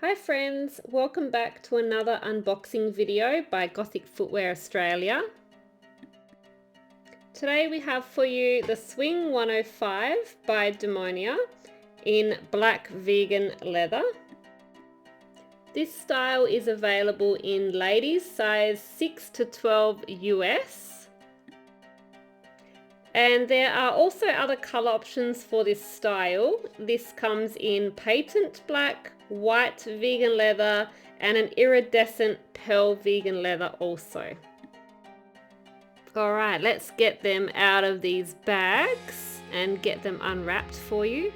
Hi friends, welcome back to another unboxing video by Gothic Footwear Australia. Today we have for you the SWING-105 by Demonia in black vegan leather. This style is available in ladies size 6 to 12 US. And there are also other color options for this style. This comes in patent black, white vegan leather, and an iridescent pearl vegan leather also. All right, let's get them out of these bags and get them unwrapped for you.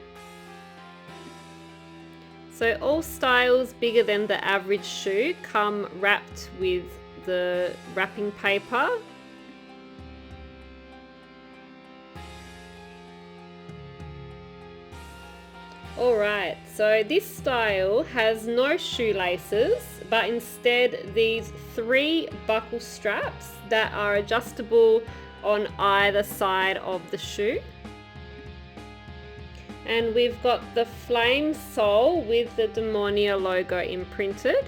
So all styles bigger than the average shoe come wrapped with the wrapping paper. Alright, so this style has no shoelaces, but instead these 3 buckle straps that are adjustable on either side of the shoe. And we've got the flame sole with the Demonia logo imprinted.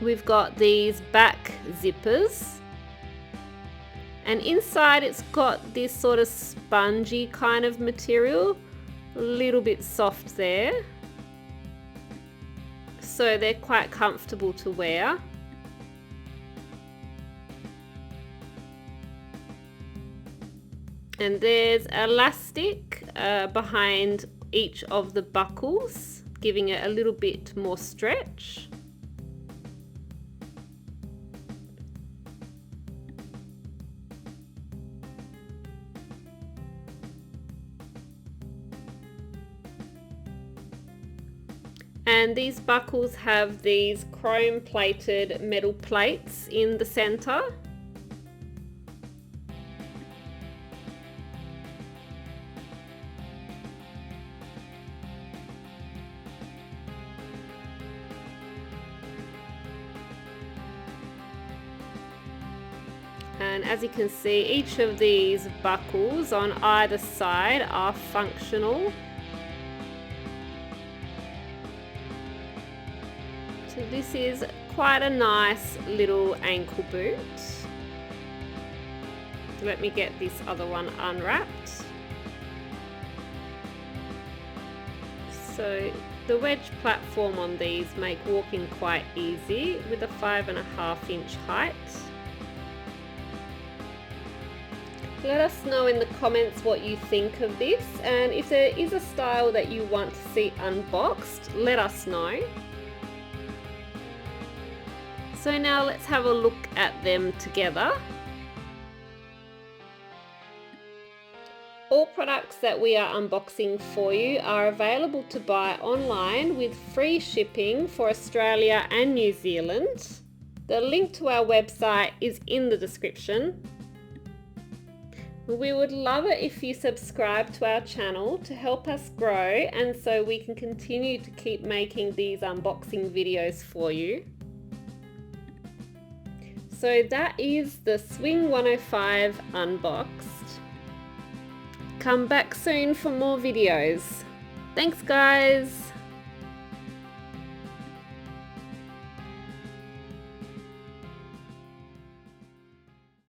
We've got these back zippers. And inside it's got this sort of spongy kind of material. A little bit soft there, so they're quite comfortable to wear. And there's elastic behind each of the buckles, giving it a little bit more stretch. And these buckles have these chrome plated metal plates in the center. And as you can see, each of these buckles on either side are functional. So this is quite a nice little ankle boot. Let me get this other one unwrapped. So the wedge platform on these make walking quite easy with a 5.5 inch height. Let us know in the comments what you think of this, and if there is a style that you want to see unboxed, let us know. So now let's have a look at them together. All products that we are unboxing for you are available to buy online with free shipping for Australia and New Zealand. The link to our website is in the description. We would love it if you subscribe to our channel to help us grow and so we can continue to keep making these unboxing videos for you. So that is the SWING-105 unboxed. Come back soon for more videos. Thanks guys!